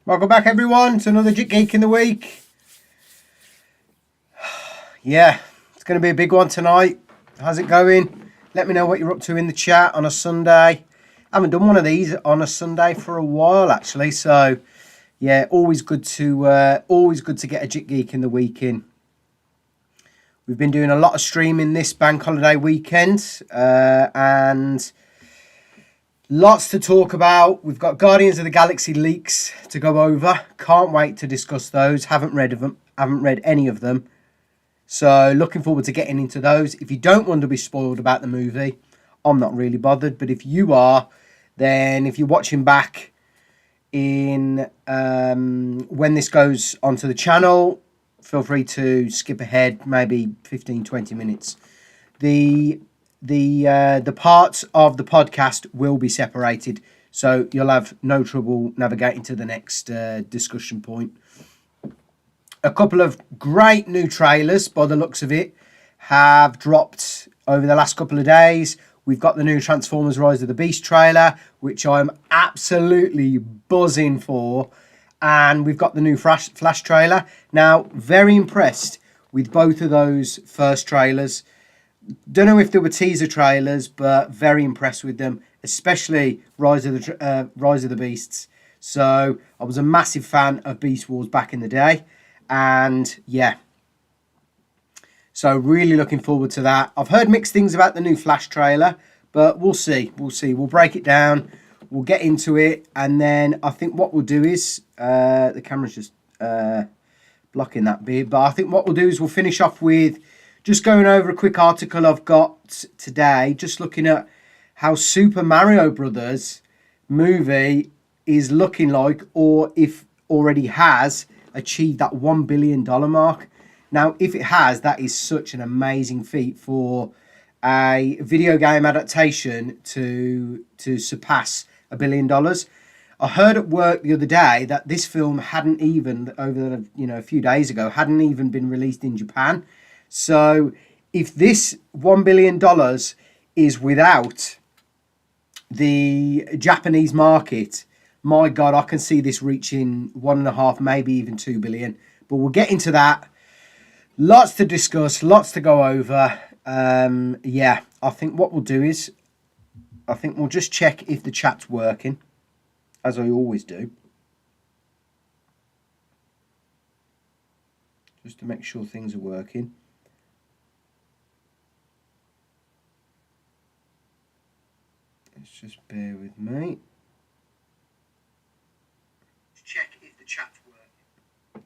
Welcome back, everyone, to another jikGeek in the week. Yeah, it's going to be a big one tonight. How's it going? Let me know what you're up to in the chat on a Sunday. I haven't done one of these on a Sunday for a while, actually. So, yeah, always good to get a jikGeek in the week in. We've been doing a lot of streaming this bank holiday weekend, and lots to talk about. We've got Guardians of the Galaxy leaks to go over. Can't wait to discuss those. Haven't read any of them. So looking forward to getting into those. If you don't want to be spoiled about the movie, I'm not really bothered. But if you are, then if you're watching back in when this goes onto the channel, feel free to skip ahead maybe 15-20 minutes. The parts of the podcast will be separated, so you'll have no trouble navigating to the next discussion point. A couple of great new trailers, by the looks of it, have dropped over the last couple of days. We've got the new Transformers Rise of the Beast trailer, which I'm absolutely buzzing for. And we've got the new Flash trailer. Now, very impressed with both of those first trailers. Don't know if they were teaser trailers, but very impressed with them, especially Rise of the Beasts. So I was a massive fan of Beast Wars back in the day, and yeah, so really looking forward to that. I've heard mixed things about the new Flash trailer, but we'll see. We'll break it down. We'll get into it, and then I think what we'll do is the camera's just blocking that bit. But I think what we'll do is we'll finish off with just going over a quick article I've got today, just looking at how Super Mario Brothers movie is looking like, or if already has achieved that $1 billion mark. Now, if it has, that is such an amazing feat for a video game adaptation to surpass $1 billion. I heard at work the other day that this film hadn't even, a few days ago, hadn't even been released in Japan. So if this $1 billion is without the Japanese market, my God, I can see this reaching 1.5, maybe even 2 billion. But we'll get into that. Lots to discuss, lots to go over. Yeah, I think what we'll do is, I think we'll just check if the chat's working, as I always do, just to make sure things are working. Let's just bear with me. Check if the chat's working.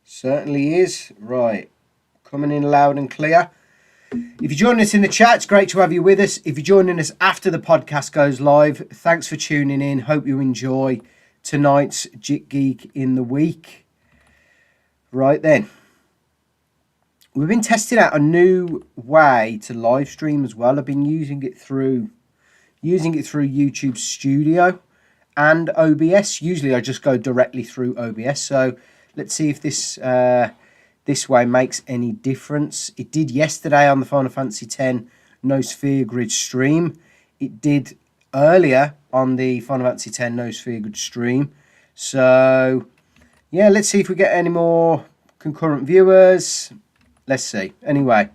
Certainly is. Right. Coming in loud and clear. If you're joining us in the chat, it's great to have you with us. If you're joining us after the podcast goes live, thanks for tuning in. Hope you enjoy tonight's jikGeek in the week. Right then. We've been testing out a new way to live stream as well. I've been using it through YouTube Studio and OBS. Usually I just go directly through OBS. So let's see if this way makes any difference. It did yesterday on the Final Fantasy X No Sphere Grid stream. It did earlier on the Final Fantasy X No Sphere Grid stream. So yeah, let's see if we get any more concurrent viewers. Let's see. Anyway,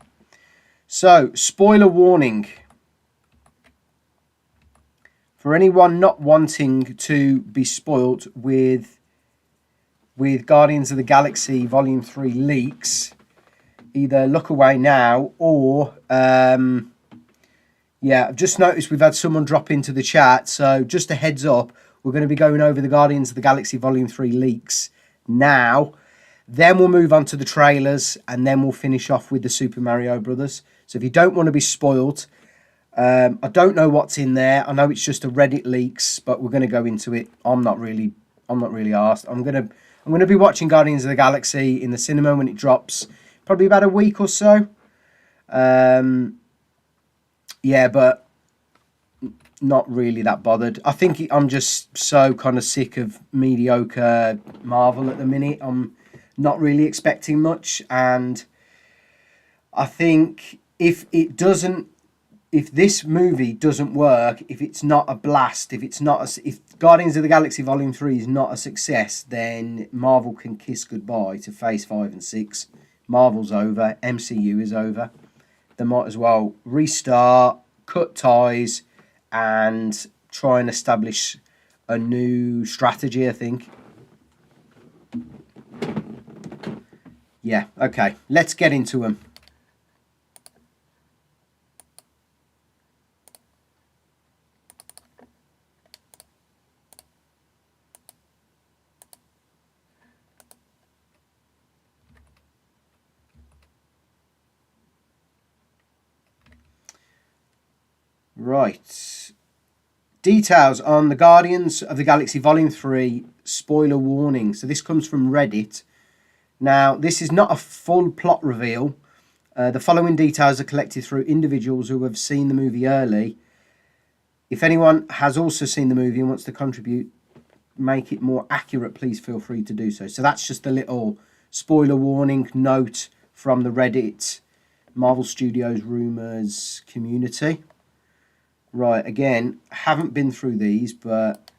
so spoiler warning. For anyone not wanting to be spoilt with Guardians of the Galaxy Volume 3 leaks, either look away now or, yeah, I've just noticed we've had someone drop into the chat. So just a heads up, we're going to be going over the Guardians of the Galaxy Volume 3 leaks now. Then we'll move on to the trailers, and then we'll finish off with the Super Mario Brothers. So if you don't want to be spoiled, I don't know what's in there. I know it's just a Reddit leaks, but we're going to go into it. I'm not really arsed. I'm going to be watching Guardians of the Galaxy in the cinema when it drops, probably about a week or so. Yeah, but not really that bothered. I think I'm just so kind of sick of mediocre Marvel at the minute. I'm not really expecting much, and I think if it doesn't if this movie doesn't work, if it's not a blast, if Guardians of the Galaxy Volume 3 is not a success, then Marvel can kiss goodbye to Phase 5 and 6. Marvel's over, MCU is over. They might as well restart, cut ties, and try and establish a new strategy, I think. Yeah, okay, let's get into them. Right. Details on the Guardians of the Galaxy Volume 3 spoiler warning. So this comes from Reddit. Now, this is not a full plot reveal. The following details are collected through individuals who have seen the movie early. If anyone has also seen the movie and wants to contribute, make it more accurate, please feel free to do so. So that's just a little spoiler warning note from the Reddit Marvel Studios Rumours community. Right, again, haven't been through these, but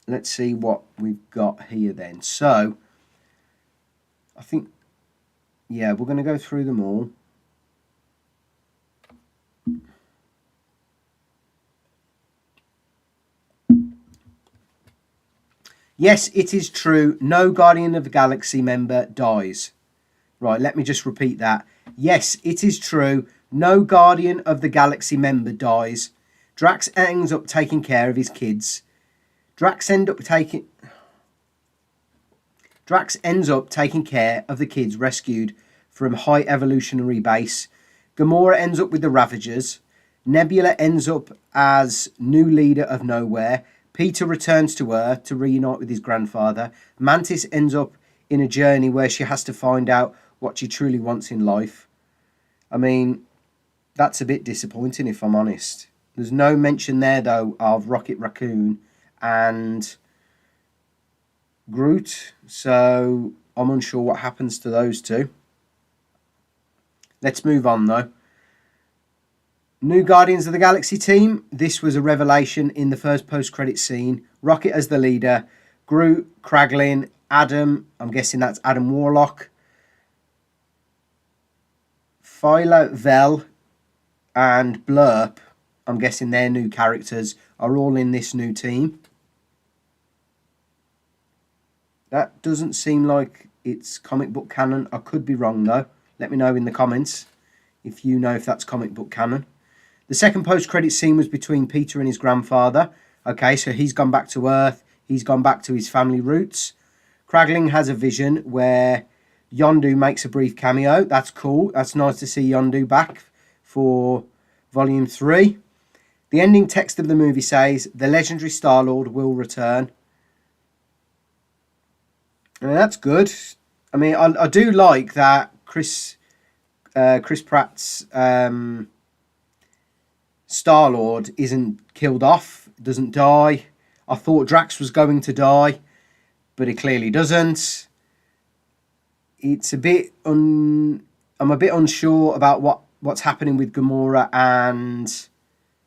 let's see what we've got here then. So, I think, yeah, we're going to go through them all. Yes, it is true, no Guardian of the Galaxy member dies. Right, let me just repeat that. Yes, it is true, no Guardian of the Galaxy member dies. Drax ends up taking care of his kids. Drax ends up taking care of the kids rescued from High Evolutionary Base. Gamora ends up with the Ravagers. Nebula ends up as new leader of Nowhere. Peter returns to Earth to reunite with his grandfather. Mantis ends up in a journey where she has to find out what she truly wants in life. I mean, that's a bit disappointing if I'm honest. There's no mention there though of Rocket Raccoon and Groot, so I'm unsure what happens to those two. Let's move on though. New Guardians of the Galaxy team. This was a revelation in the first post-credit scene. Rocket as the leader, Groot, Kraglin, Adam, I'm guessing that's Adam Warlock, Philo Vel, and Blurp, I'm guessing their new characters, are all in this new team. That doesn't seem like it's comic book canon. I could be wrong though. Let me know in the comments if you know if that's comic book canon. The second post-credit scene was between Peter and his grandfather. Okay, so he's gone back to Earth. He's gone back to his family roots. Kraglin has a vision where Yondu makes a brief cameo. That's cool. That's nice to see Yondu back for Volume 3. The ending text of the movie says, the legendary Star-Lord will return. And that's good. I mean, I do like that Chris Pratt's Star-Lord isn't killed off, doesn't die. I thought Drax was going to die, but he clearly doesn't. It's a bit I'm a bit unsure about what's happening with Gamora and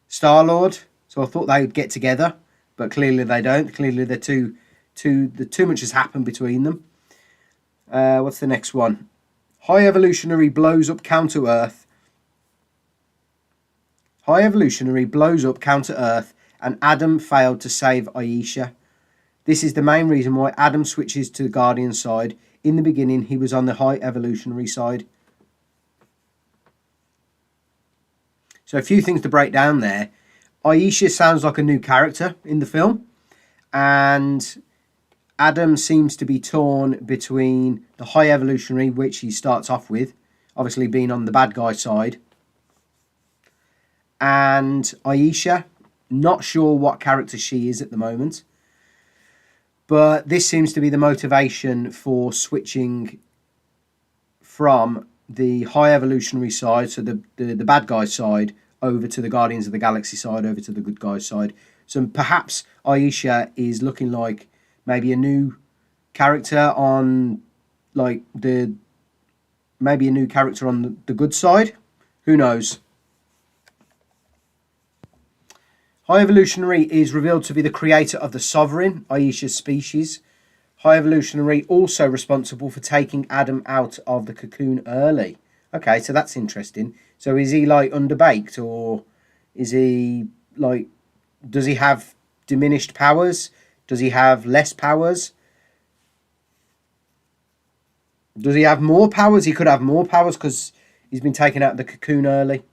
Star-Lord. So I thought they would get together, but clearly they don't. Clearly they're too much has happened between them. What's the next one? High Evolutionary blows up Counter-Earth. High Evolutionary blows up Counter-Earth and Adam failed to save Aisha. This is the main reason why Adam switches to the Guardian side. In the beginning, he was on the High Evolutionary side. So a few things to break down there. Aisha sounds like a new character in the film. And Adam seems to be torn between the High Evolutionary, which he starts off with, obviously being on the bad guy side, and Aisha. Not sure what character she is at the moment. But this seems to be the motivation for switching from the High Evolutionary side, so the bad guy side, over to the Guardians of the Galaxy side, over to the good guy side. So perhaps Aisha is looking like maybe a new character on, like, maybe a new character on the good side. Who knows? High Evolutionary is revealed to be the creator of the Sovereign, Aisha's species. High Evolutionary also responsible for taking Adam out of the cocoon early. Okay, so that's interesting. So is he like underbaked, or is he like, does he have diminished powers? Does he have less powers? Does he have more powers? He could have more powers because he's been taken out of the cocoon early.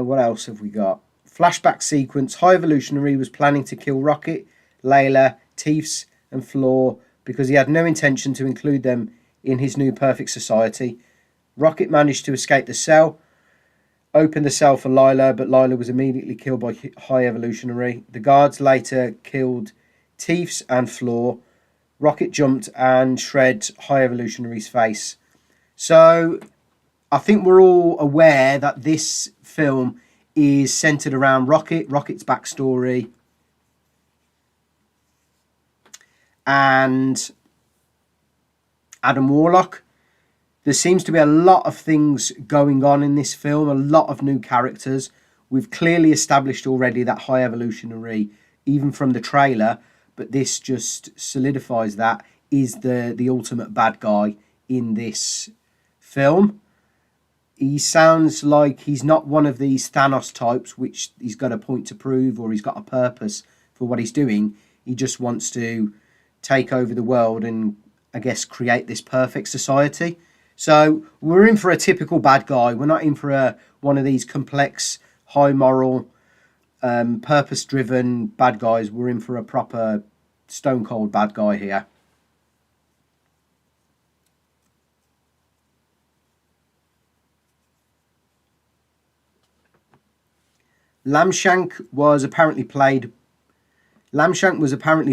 What else have we got? Flashback sequence. High Evolutionary was planning to kill Rocket, Layla, Teefs, and Floor because he had no intention to include them in his new perfect society. Rocket managed to escape the cell, opened the cell for Layla, but Layla was immediately killed by High Evolutionary. The guards later killed Teefs and Floor. Rocket jumped and shred High Evolutionary's face. So I think we're all aware that this film is centered around Rocket's backstory, and Adam Warlock. There seems to be a lot of things going on in this film, a lot of new characters. We've clearly established already that High Evolutionary, even from the trailer, but this just solidifies that, is the ultimate bad guy in this film. He sounds like he's not one of these Thanos types, which he's got a point to prove or he's got a purpose for what he's doing. He just wants to take over the world and, I guess, create this perfect society. So we're in for a typical bad guy. We're not in for one of these complex, high moral, purpose-driven bad guys. We're in for a proper stone cold bad guy here. Lamshank was apparently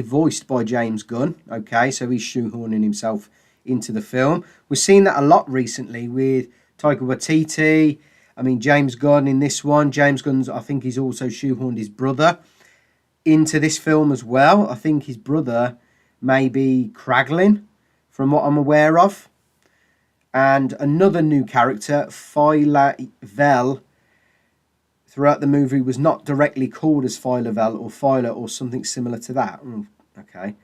voiced by James Gunn. Okay, so he's shoehorning himself into the film. We've seen that a lot recently with Taika Waititi. I mean, James Gunn in this one. James Gunn's, I think he's also shoehorned his brother into this film as well. I think his brother may be Kraglin, from what I'm aware of. And another new character, Phyla Vel, throughout the movie was not directly called as Phyla Vel or Phyla or something similar to that. Okay.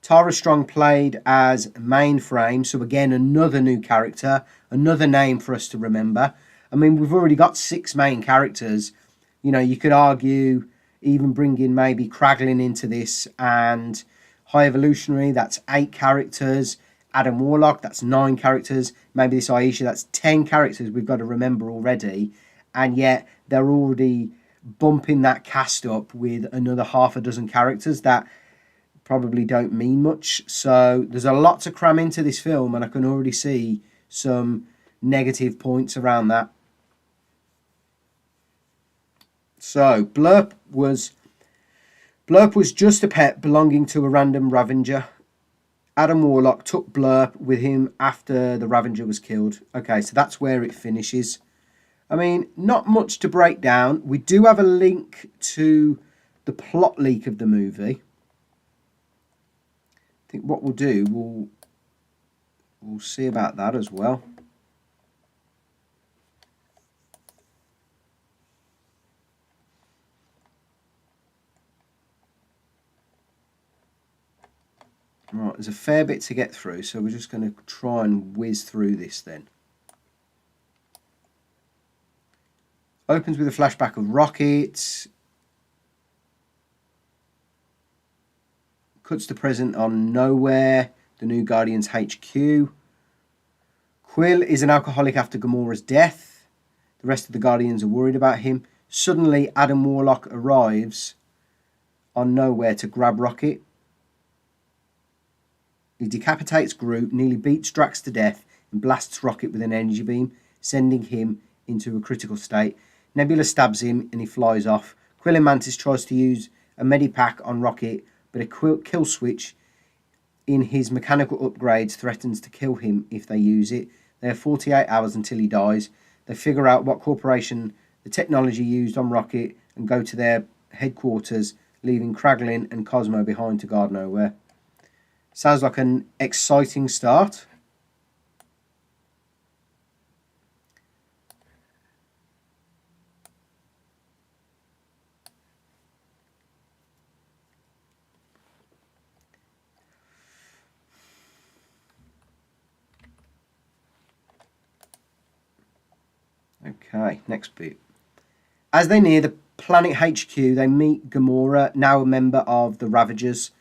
Tara Strong played as Mainframe, so again, another new character, another name for us to remember. I mean, we've already got 6 main characters. You know, you could argue even bring in maybe Kraglin into this, and High Evolutionary, that's 8 characters. Adam Warlock, that's 9 characters. Maybe this Aisha, that's 10 characters we've got to remember already. And yet they're already bumping that cast up with another half a dozen characters that probably don't mean much. So there's a lot to cram into this film, and I can already see some negative points around that. So Blurp was just a pet belonging to a random Ravager. Adam Warlock took Blurp with him after the Ravager was killed. Okay, so that's where it finishes. I mean, not much to break down. We do have a link to the plot leak of the movie. I think what we'll do, we'll see about that as well. Right, there's a fair bit to get through, so we're just going to try and whiz through this then. Opens with a flashback of Rocket. Cuts to present on Nowhere, the New Guardians HQ. Quill is an alcoholic after Gamora's death. The rest of the Guardians are worried about him. Suddenly, Adam Warlock arrives on Nowhere to grab Rocket. He decapitates Groot, nearly beats Drax to death, and blasts Rocket with an energy beam, sending him into a critical state. Nebula stabs him and he flies off. Quill and Mantis tries to use a medipack on Rocket, but a kill switch in his mechanical upgrades threatens to kill him if they use it. They have 48 hours until he dies. They figure out what corporation the technology used on Rocket and go to their headquarters, leaving Kraglin and Cosmo behind to guard Nowhere. Sounds like an exciting start. Okay, next bit. As they near the planet HQ, they meet Gamora, now a member of the Ravagers.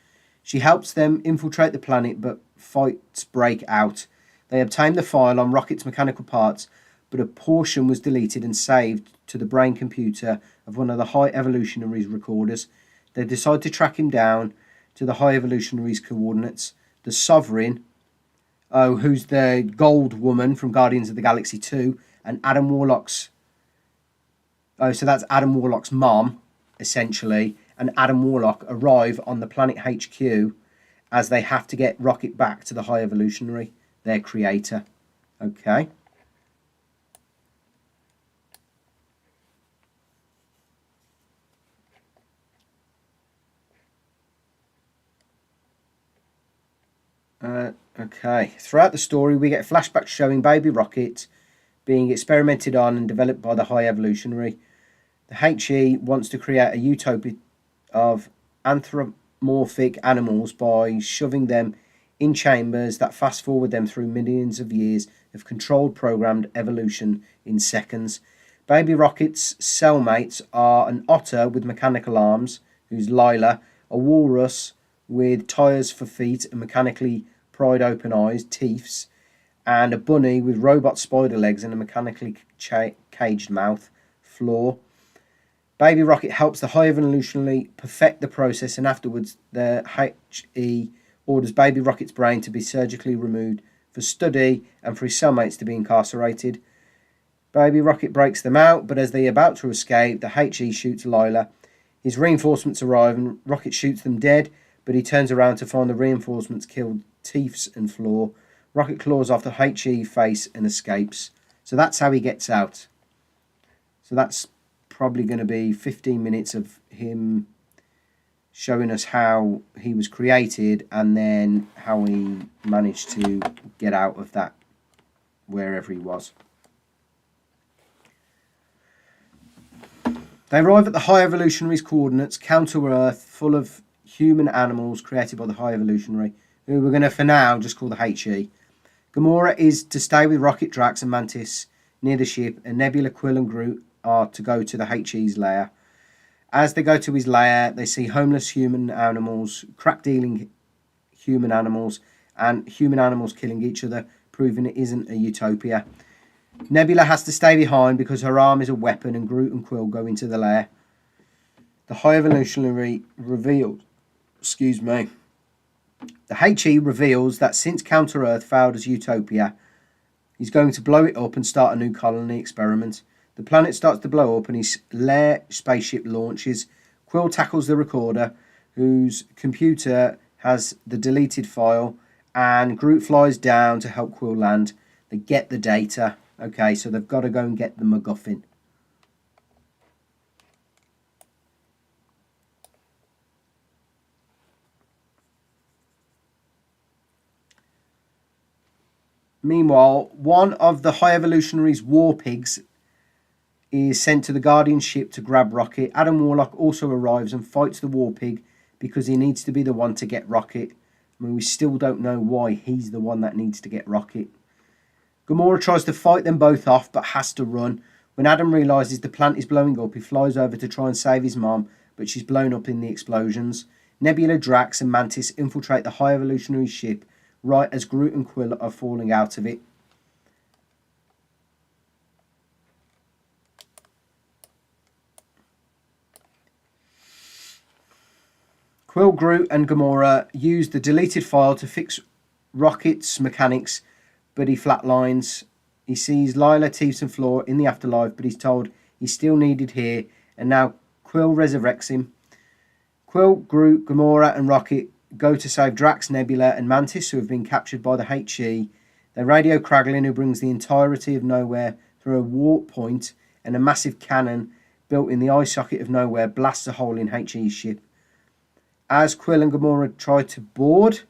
She helps them infiltrate the planet, but fights break out. They obtain the file on Rocket's mechanical parts, but a portion was deleted and saved to the brain computer of one of the High Evolutionaries' recorders. They decide to track him down to the High Evolutionaries' coordinates. The Sovereign, who's the gold woman from Guardians of the Galaxy 2, and Adam Warlock's... so that's Adam Warlock's mom, essentially, and Adam Warlock arrive on the planet HQ as they have to get Rocket back to the High Evolutionary, their creator. Okay. Okay. Throughout the story, we get flashbacks showing Baby Rocket being experimented on and developed by the High Evolutionary. The HE wants to create a utopia of anthropomorphic animals by shoving them in chambers that fast forward them through millions of years of controlled programmed evolution in seconds. Baby Rocket's cellmates are an otter with mechanical arms, who's Lila, a walrus with tyres for feet and mechanically pried open eyes, teeths, and a bunny with robot spider legs and a mechanically caged mouth, Floor. Baby Rocket helps the High Evolutionary perfect the process, and afterwards the HE orders Baby Rocket's brain to be surgically removed for study and for his cellmates to be incarcerated. Baby Rocket breaks them out, but as they are about to escape, the HE shoots Lila. His reinforcements arrive and Rocket shoots them dead, but he turns around to find the reinforcements killed Teefs and Floor. Rocket claws off the HE face and escapes. So that's how he gets out. So that's probably going to be 15 minutes of him showing us how he was created and then how he managed to get out of that wherever he was. They arrive at the High Evolutionary's coordinates, Counter-Earth, full of human animals created by the High Evolutionary, who we're going to, for now, just call the HE. Gamora is to stay with Rocket, Drax and Mantis near the ship, and Nebula, Quill and Groot are to go to the HE's lair. As they go to his lair, they see homeless human animals, crack-dealing human animals, and human animals killing each other, proving it isn't a utopia. Nebula has to stay behind because her arm is a weapon, and Groot and Quill go into the lair. The High Evolutionary reveals... The HE reveals that since Counter-Earth failed as Utopia, he's going to blow it up and start a new colony experiment. The planet starts to blow up and his lair spaceship launches. Quill tackles the recorder, whose computer has the deleted file, and Groot flies down to help Quill land. They get the data. Okay, so they've got to go and get the MacGuffin. Meanwhile, one of the High Evolutionary's war pigs is sent to the Guardian ship to grab Rocket. Adam Warlock also arrives and fights the war pig because he needs to be the one to get Rocket. I mean, we still don't know why he's the one that needs to get Rocket. Gamora tries to fight them both off but has to run. When Adam realises the plant is blowing up, he flies over to try and save his mom, but she's blown up in the explosions. Nebula, Drax and Mantis infiltrate the High Evolutionary ship right as Groot and Quill are falling out of it. Quill, Groot and Gamora use the deleted file to fix Rocket's mechanics, but he flatlines. He sees Lila, Teefs and Floor in the afterlife, but he's told he's still needed here, and now Quill resurrects him. Quill, Groot, Gamora and Rocket go to save Drax, Nebula and Mantis, who have been captured by the HE. They radio Kraglin, who brings the entirety of Nowhere through a warp point, and a massive cannon built in the eye socket of Nowhere blasts a hole in HE's ship. As Quill and Gamora try to board,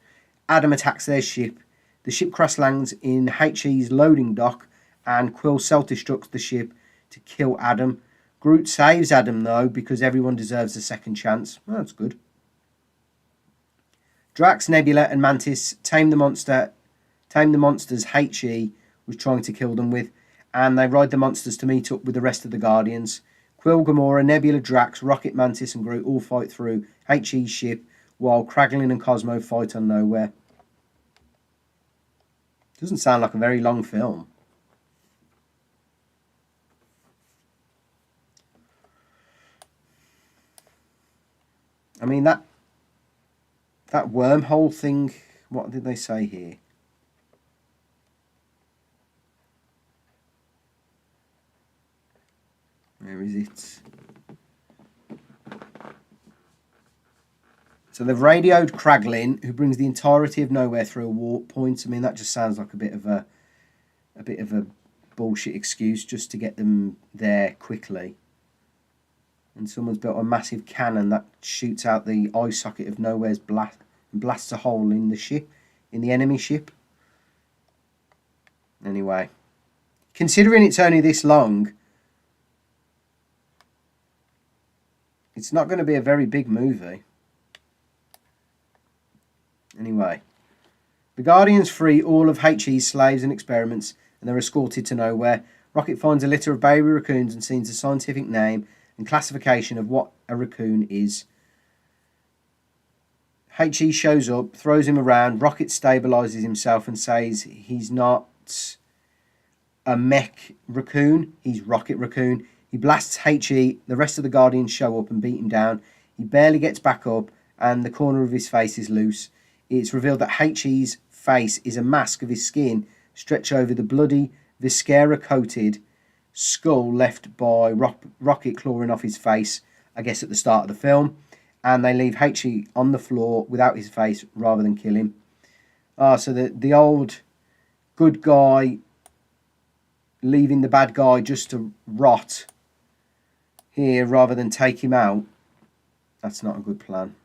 Adam attacks their ship. The ship crash lands in HE's loading dock, and Quill self-destructs the ship to kill Adam. Groot saves Adam, though, because everyone deserves a second chance. Well, that's good. Drax, Nebula and Mantis tame the monsters HE was trying to kill them with. and they ride the monsters to meet up with the rest of the Guardians. Quill, Gamora, Nebula, Drax, Rocket, Mantis and Groot all fight through HE's ship while Kraglin and Cosmo fight on Nowhere. Doesn't sound like a very long film. I mean, that wormhole thing, what did they say here? Where is it? So they've radioed Kraglin, who brings the entirety of Nowhere through a warp point. I mean, that just sounds like a bit of a bullshit excuse just to get them there quickly. And someone's built a massive cannon that shoots out the eye socket of Nowhere's blast and blasts a hole in the ship, in the enemy ship. Anyway, considering it's only this long, it's not going to be a very big movie. Anyway, the Guardians free all of HE's slaves and experiments, and they're escorted to Nowhere. Rocket finds a litter of baby raccoons and sees the scientific name and classification of what a raccoon is. HE shows up, throws him around. Rocket stabilizes himself and says he's not a mech raccoon, he's Rocket Raccoon. He blasts HE, the rest of the Guardians show up and beat him down. He barely gets back up and the corner of his face is loose. It's revealed that HE's face is a mask of his skin stretched over the bloody, viscera-coated skull left by Rocket clawing off his face, I guess at the start of the film. And they leave HE on the floor without his face rather than kill him. So the old good guy leaving the bad guy just to rot here rather than take him out, that's not a good plan.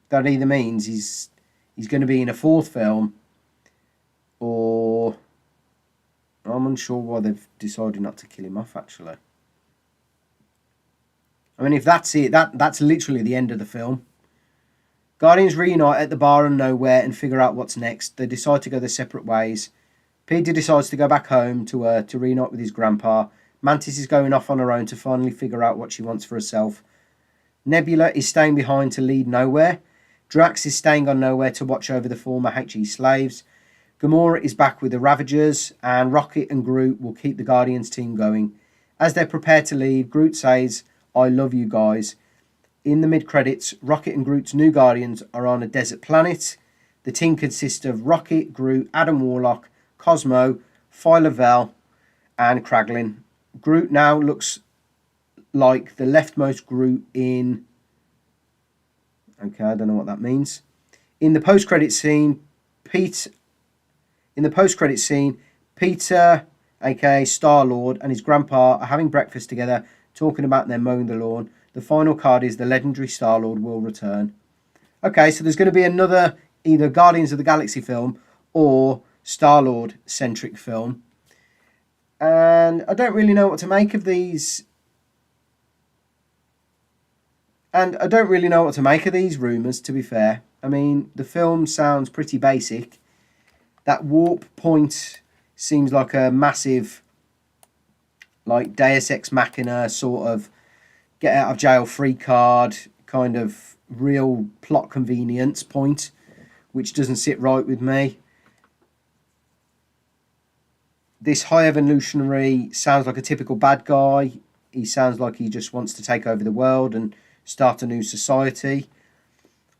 That either means he's going to be in a fourth film, or I'm unsure why they've decided not to kill him off, actually. I mean, if that's it, that's literally the end of the film. Guardians reunite at the bar on Nowhere and figure out what's next. They decide to go their separate ways. Peter decides to go back home to Earth to reunite with his grandpa. Mantis is going off on her own to finally figure out what she wants for herself. Nebula is staying behind to lead Nowhere. Drax is staying on Nowhere to watch over the former HE slaves. Gamora is back with the Ravagers, and Rocket and Groot will keep the Guardians team going. As they prepare to leave, Groot says, "I love you guys." In the mid-credits, Rocket and Groot's new Guardians are on a desert planet. The team consists of Rocket, Groot, Adam Warlock, Cosmo, Phyla-Vell, and Kraglin. Groot now looks like the leftmost Groot in... Okay, I don't know what that means. In the post-credit scene, Peter, aka Star-Lord, and his grandpa are having breakfast together, talking about them mowing the lawn. The final card is the legendary Star-Lord will return. Okay, so there's going to be another either Guardians of the Galaxy film or Star-Lord centric film. And I don't really know what to make of these. And I don't really know what to make of these rumours, to be fair. I mean, the film sounds pretty basic. That warp point seems like a massive, like, Deus Ex Machina sort of get out of jail free card, kind of real plot convenience point, which doesn't sit right with me. This high evolutionary sounds like a typical bad guy. He sounds like he just wants to take over the world and start a new society.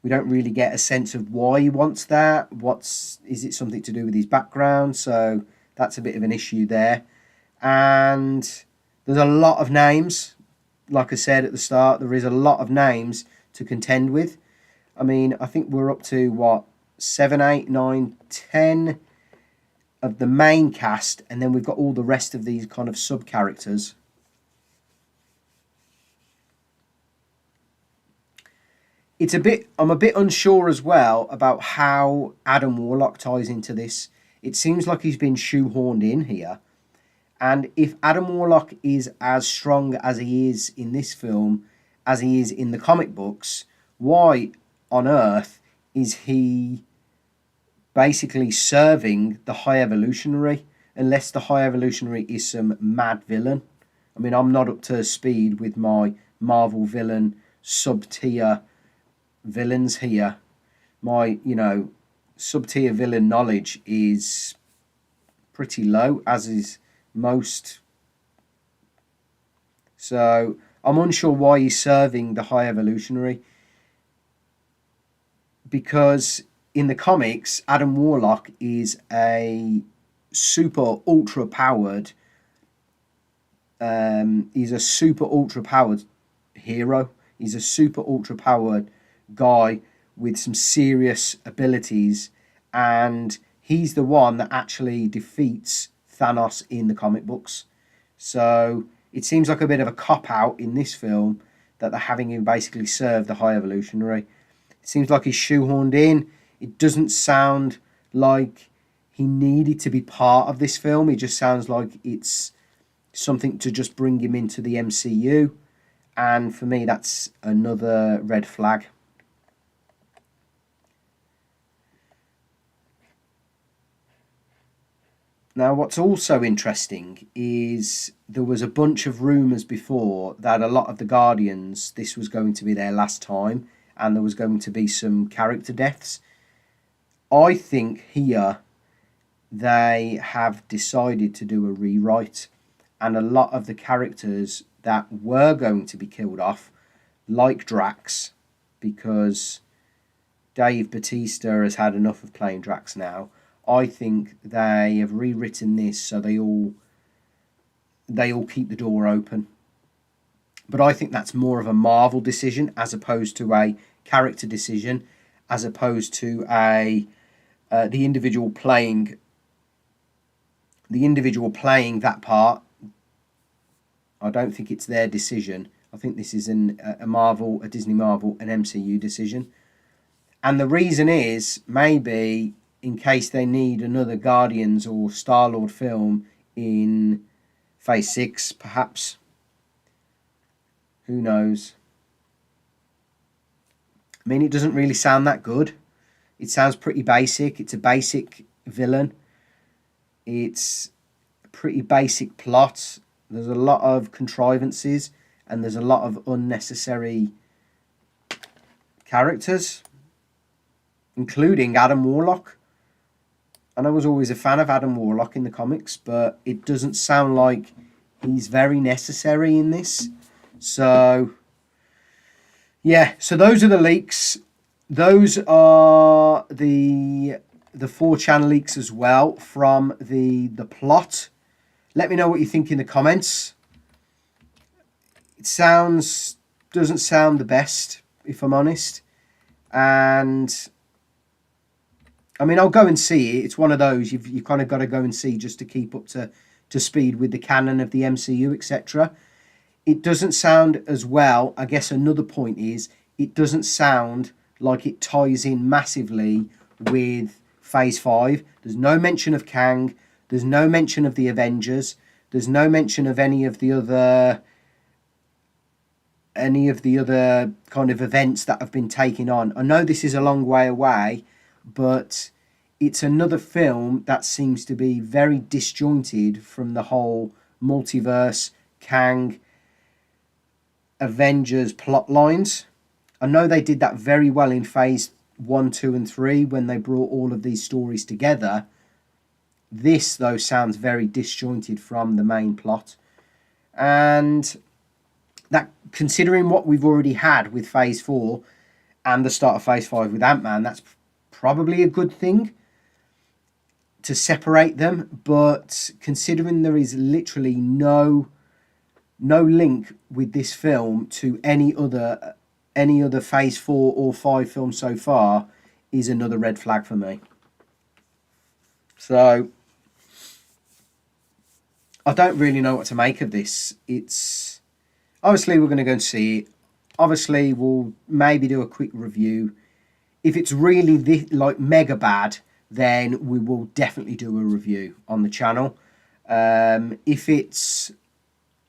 We don't really get a sense of why he wants that. Is it something to do with his background? So that's a bit of an issue there. And there's a lot of names. Like I said at the start, there is a lot of names to contend with. I mean, I think we're up to, 7, 8, 9, 10 of the main cast, and then we've got all the rest of these kind of sub-characters. I'm a bit unsure as well about how Adam Warlock ties into this. It seems like he's been shoehorned in here. And if Adam Warlock is as strong as he is in this film as he is in the comic books, why on earth is he basically serving the High Evolutionary? unless the High Evolutionary is some mad villain. I mean, I'm not up to speed with my Marvel villain sub-tier villains here. My, sub-tier villain knowledge is pretty low, as is most. So I'm unsure why he's serving the High Evolutionary, because in the comics, Adam Warlock is a super ultra powered he's a super ultra powered hero. He's a super ultra powered guy with some serious abilities, and he's the one that actually defeats Thanos in the comic books. So it seems like a bit of a cop-out in this film that they're having him basically serve the High Evolutionary. It seems like he's shoehorned in. It doesn't sound like he needed to be part of this film. It just sounds like it's something to just bring him into the MCU. And for me, that's another red flag. Now, what's also interesting is there was a bunch of rumours before that a lot of the Guardians, this was going to be their last time, and there was going to be some character deaths. I think here they have decided to do a rewrite, and a lot of the characters that were going to be killed off, like Drax, because Dave Bautista has had enough of playing Drax now. I think they have rewritten this so they all keep the door open. But I think that's more of a Marvel decision as opposed to a character decision, as opposed to the individual playing that part. I don't think it's their decision. I think this is a Disney Marvel, an MCU decision. And the reason is maybe in case they need another Guardians or Star-Lord film in Phase 6, perhaps. Who knows? I mean, it doesn't really sound that good. It sounds pretty basic. It's a basic villain. It's a pretty basic plot. There's a lot of contrivances and there's a lot of unnecessary characters, including Adam Warlock. And I was always a fan of Adam Warlock in the comics, but it doesn't sound like he's very necessary in this. So, yeah, so those are the leaks. Those are the 4chan leaks as well from the plot. Let me know what you think in the comments. It doesn't sound the best, if I'm honest. And I mean, I'll go and see it. It's one of those you kind of got to go and see just to keep up to speed with the canon of the MCU, etc. It doesn't sound as well. I guess another point is it doesn't sound like it ties in massively with Phase 5. There's no mention of Kang. There's no mention of the Avengers. There's no mention of any of the other kind of events that have been taken on. I know this is a long way away, but it's another film that seems to be very disjointed from the whole multiverse, Kang, Avengers plot lines. I know they did that very well in Phase 1, 2 and 3 when they brought all of these stories together. This, though, sounds very disjointed from the main plot. And that, considering what we've already had with Phase 4 and the start of Phase 5 with Ant-Man, that's probably a good thing to separate them. But considering there is literally no link with this film to any other Phase 4 or 5 films so far, is another red flag for me. So I don't really know what to make of this. It's obviously we're going to go and see it. Obviously we'll maybe do a quick review. If it's really mega bad, then we will definitely do a review on the channel. If it's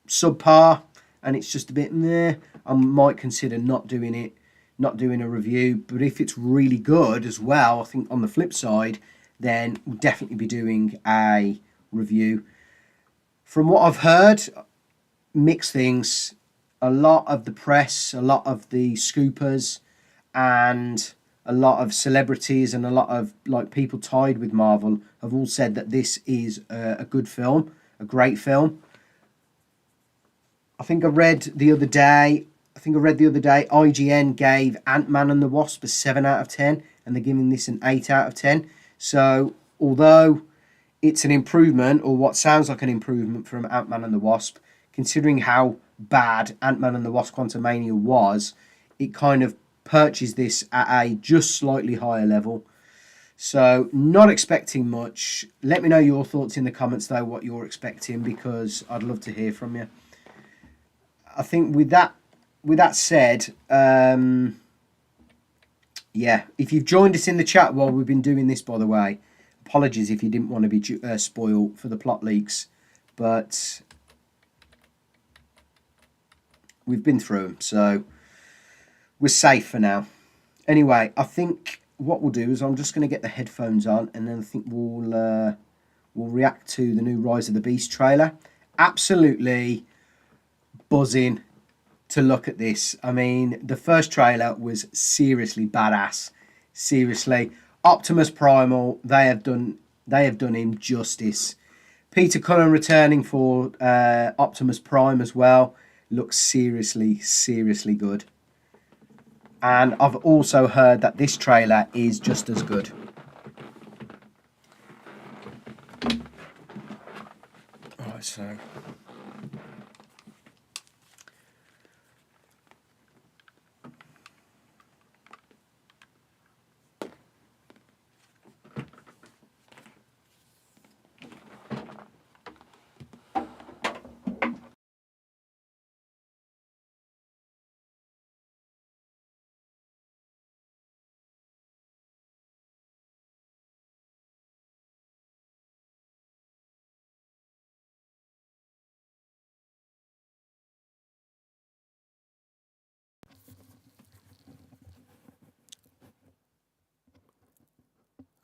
subpar and it's just a bit meh, I might consider not doing a review. But if it's really good as well, I think on the flip side, then we'll definitely be doing a review. From what I've heard, mixed things. A lot of the press, a lot of the scoopers, and a lot of celebrities and a lot of like people tied with Marvel have all said that this is a good film, a great film. I think I read the other day, IGN gave Ant-Man and the Wasp a 7 out of 10, and they're giving this an 8 out of 10. So, although it's an improvement, or what sounds like an improvement from Ant-Man and the Wasp, considering how bad Ant-Man and the Wasp Quantumania was, it kind of perches this at a just slightly higher level. So, not expecting much. Let me know your thoughts in the comments, though, what you're expecting, because I'd love to hear from you. I think with that said, yeah, if you've joined us in the chat while we've been doing this, by the way, apologies if you didn't want to be spoiled for the plot leaks, but we've been through them, so we're safe for now. Anyway, I think what we'll do is I'm just going to get the headphones on, and then I think we'll react to the new Rise of the Beast trailer. Absolutely buzzing to look at this. I mean, the first trailer was seriously badass. Seriously, Optimus Primal, they have done him justice. Peter Cullen returning for Optimus Prime as well looks seriously good. And I've also heard that this trailer is just as good. Alright, so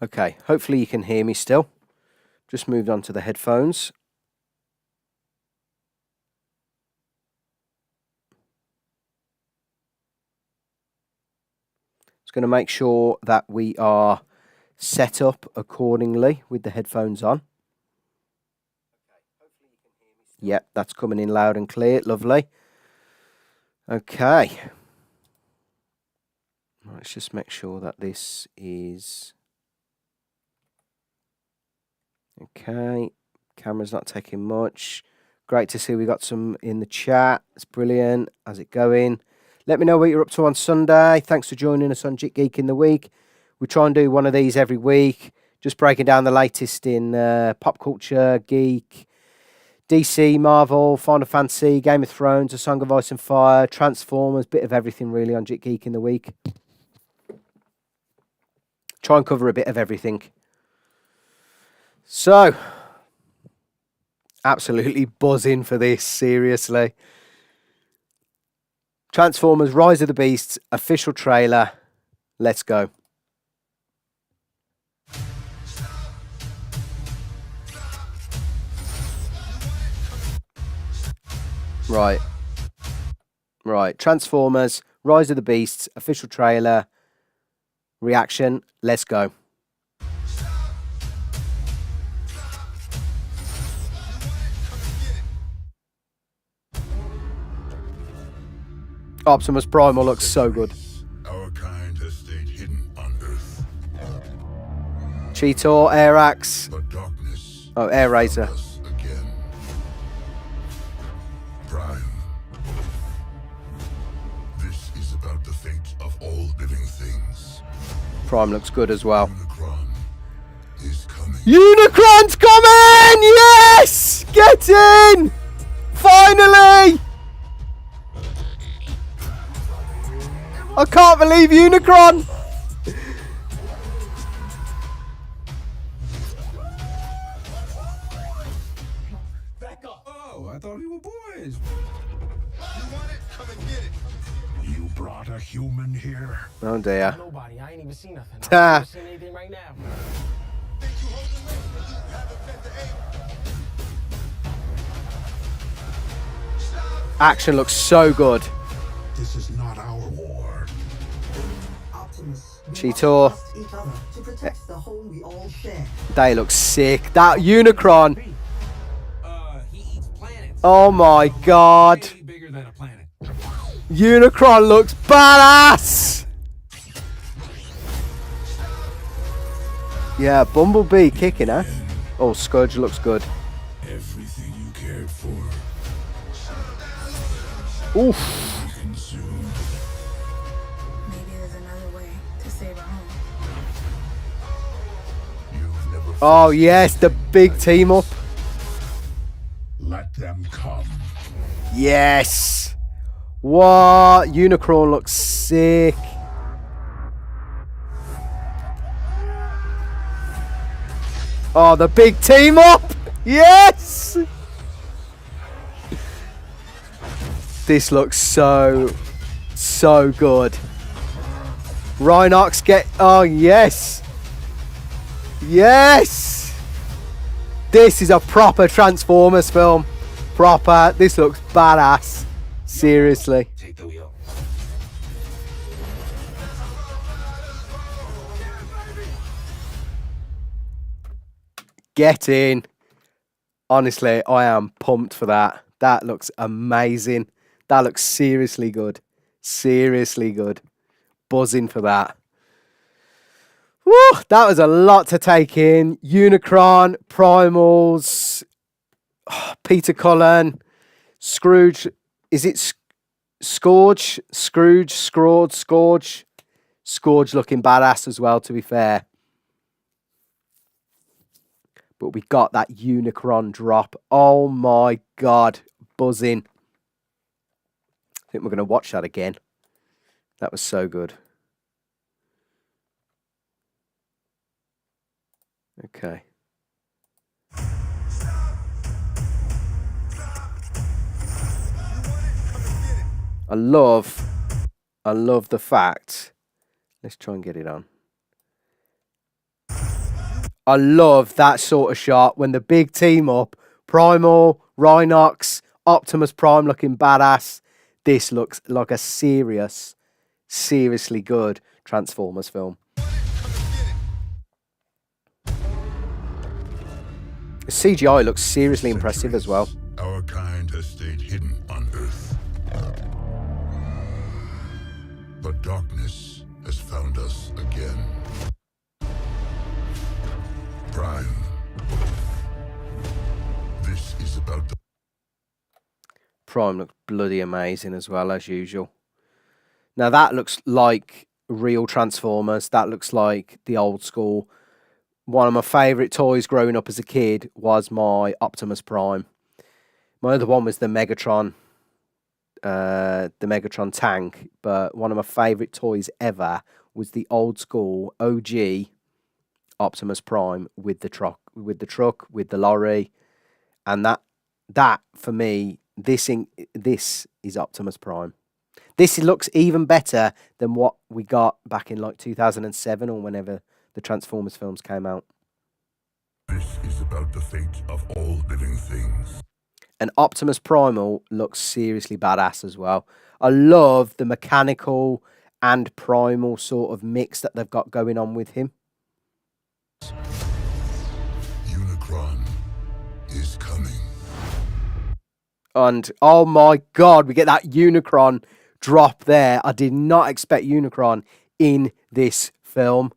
okay, hopefully you can hear me still. Just moved on to the headphones. Just going to make sure that we are set up accordingly with the headphones on. Yep, that's coming in loud and clear. Lovely. Okay. Let's just make sure that this is... Okay. Camera's not taking much. Great to see we got some in the chat. It's brilliant. How's it going? Let me know what you're up to on Sunday. Thanks for joining us on JGITW in the week. We try and do one of these every week. Just breaking down the latest in pop culture, geek, DC, Marvel, Final Fantasy, Game of Thrones, A Song of Ice and Fire, Transformers, bit of everything really on JGITW in the week. Try and cover a bit of everything. So, absolutely buzzing for this, seriously. Transformers Rise of the Beasts official trailer. Let's go. Right. Transformers Rise of the Beasts official trailer. Reaction. Let's go. Optimus Primal looks so good. Our kind has stayed hidden on Earth. Cheetor, Air Axe. But darkness. Oh, Air Razor. Us again. Prime. This is about the fate of all living things. Prime looks good as well. Unicron is coming. Unicron's coming! Yes! Get in! Finally! I can't believe Unicron! Back up! Oh, I thought we were boys. You want it? Come and get it. You brought a human here. Oh dear. Nobody. I ain't even seen nothing. I ain't seen anything right now. Action looks so good. This is not our war. Cheetor. They look sick. That Unicron. Oh my god. Unicron looks badass. Yeah, Bumblebee kicking, huh? Oh, Scourge looks good. Everything you cared for. Oof. Maybe there's another way to save our home. You've never Oh yes, the big team up. let them come. Yes. What? Unicron looks sick. Oh, the big team up. Yes. This looks so good. Rhinox get... Oh, yes. Yes. This is a proper Transformers film. Proper. This looks badass. Seriously. Take the wheel. Get in. Honestly, I am pumped for that. That looks amazing. That looks seriously good. Seriously good. Buzzing for that. Woo, that was a lot to take in. Unicron, Primals, Peter Cullen, Scrooge. Is it Scourge? Scrooge, Scourge. Scourge looking badass as well, to be fair. But we got that Unicron drop. Oh my god. Buzzing. I think we're going to watch that again. That was so good. Okay. I love the fact. Let's try and get it on. I love that sort of shot when the big team up, Primal, Rhinox, Optimus Prime looking badass. This looks like a seriously good Transformers film. The CGI looks seriously impressive as well. Our kind has stayed hidden on Earth. But darkness has found us again. Prime. This is about the... Prime looks bloody amazing as well, as usual. Now that looks like real Transformers. That looks like the old school. One of my favourite toys growing up as a kid was my Optimus Prime. My other one was the Megatron. The Megatron tank. But one of my favourite toys ever was the old school OG Optimus Prime with the truck, with the lorry. And that for me, this is Optimus Prime. This looks even better than what we got back in like 2007 or whenever the Transformers films came out. This is about the fate of all living things. And Optimus Primal looks seriously badass as well. I love the mechanical and primal sort of mix that they've got going on with him. Unicron is coming. And oh my god, we get that Unicron drop there. I did not expect Unicron in this film.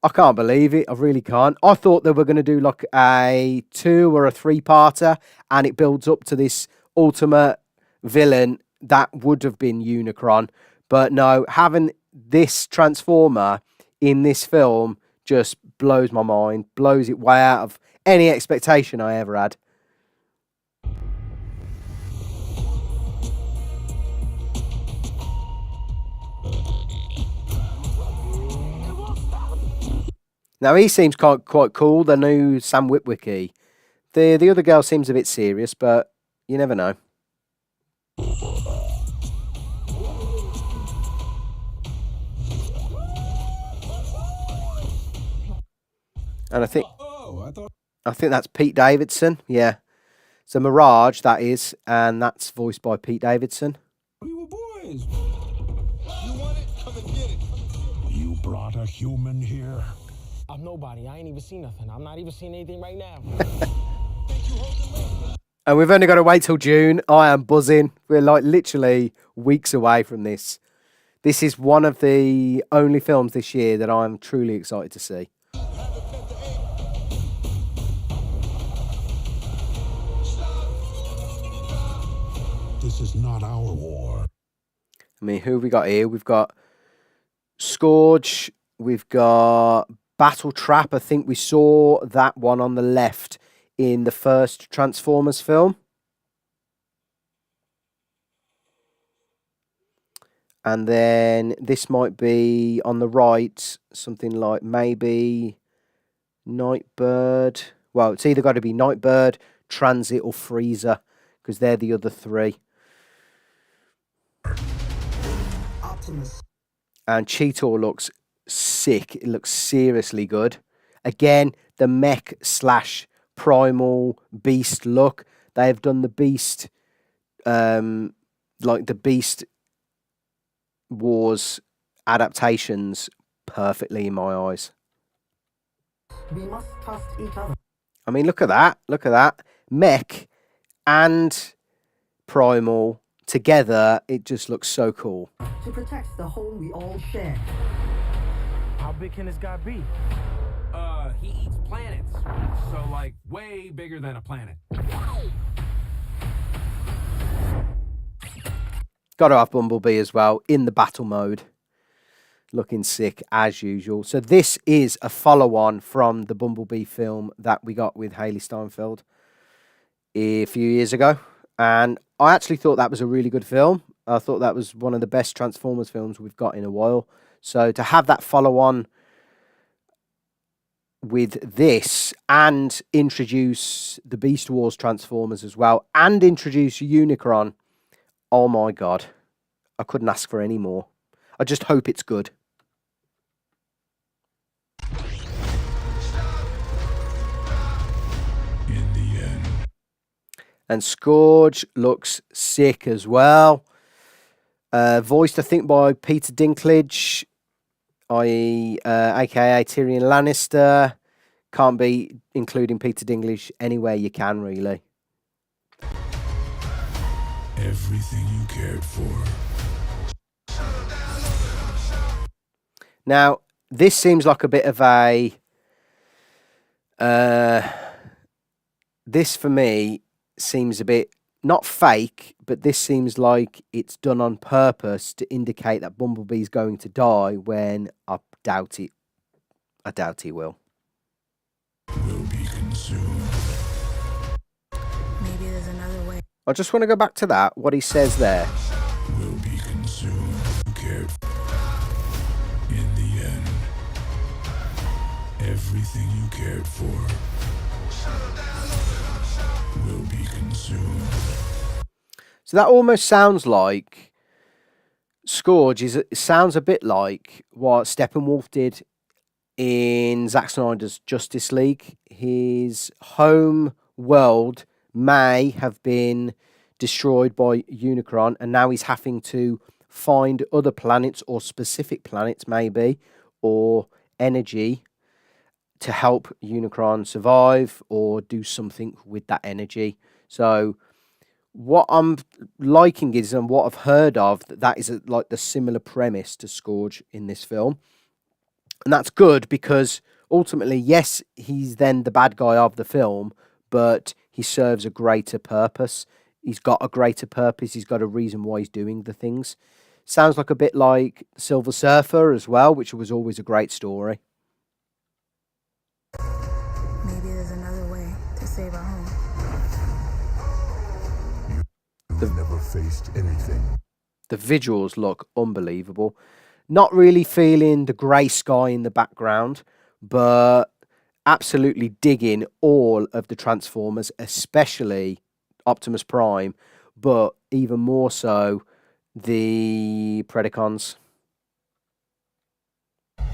I can't believe it. I really can't. I thought they were going to do like a 2 or a 3-parter and it builds up to this ultimate villain that would have been Unicron. But no, having this Transformer in this film just blows my mind, blows it way out of any expectation I ever had. Now he seems quite cool, the new Sam Witwicky. The other girl seems a bit serious, but you never know. And I think that's Pete Davidson. Yeah. So Mirage, that is, and that's voiced by Pete Davidson. We were boys. You want it? Come and get it. You brought a human here. I'm nobody. I ain't even seen nothing. I'm not even seeing anything right now. And we've only got to wait till June. I am buzzing. We're like literally weeks away from this. This is one of the only films this year that I'm truly excited to see. This is not our war. I mean, who have we got here? We've got Scourge. We've got Battle Trap. I think we saw that one on the left in the first Transformers film. And then this might be on the right, something like maybe Nightbird. Well, it's either got to be Nightbird, Transit, or Freezer, because they're the other three. Optimus. And Cheetor looks sick. It looks seriously good. Again, the mech / primal beast look. They have done the beast, like the Beast Wars adaptations perfectly in my eyes. We must trust each other. I mean, look at that. Look at that. Mech and primal together, it just looks so cool. To protect the home we all share. How big can this guy be? He eats planets. So, like, way bigger than a planet. Got to have Bumblebee as well in the battle mode. Looking sick as usual. So this is a follow-on from the Bumblebee film that we got with Haley Steinfeld a few years ago. And I actually thought that was a really good film. I thought that was one of the best Transformers films we've got in a while. So to have that follow-on with this and introduce the Beast Wars Transformers as well and introduce Unicron, oh my God, I couldn't ask for any more. I just hope it's good. In the end. And Scourge looks sick as well. Voiced, I think, by Peter Dinklage, i.e., aka Tyrion Lannister. Can't be including Peter Dinklage anywhere you can, really. Everything you cared for. Now, this seems like a bit of a... this, for me, seems a bit... not fake, but this seems like it's done on purpose to indicate that Bumblebee's going to die when I doubt it. I doubt he will. Will be consumed. Maybe there's another way. I just want to go back to that, what he says there. Will be consumed. You cared for. In the end. Everything you cared for. Will be consumed. So that almost sounds like Scourge sounds a bit like what Steppenwolf did in Zack Snyder's Justice League. His home world may have been destroyed by Unicron, and now he's having to find other planets or specific planets maybe, or energy to help Unicron survive or do something with that energy. So what I'm liking is, and what I've heard of, that is like the similar premise to Scourge in this film. And that's good because ultimately, yes, he's then the bad guy of the film, but he serves a greater purpose. He's got a greater purpose. He's got a reason why he's doing the things. Sounds like a bit like Silver Surfer as well, which was always a great story. Maybe there's another way to save our home. You've never faced anything. The visuals look unbelievable. Not really feeling the grey sky in the background, but absolutely digging all of the Transformers, especially Optimus Prime, but even more so the Predacons.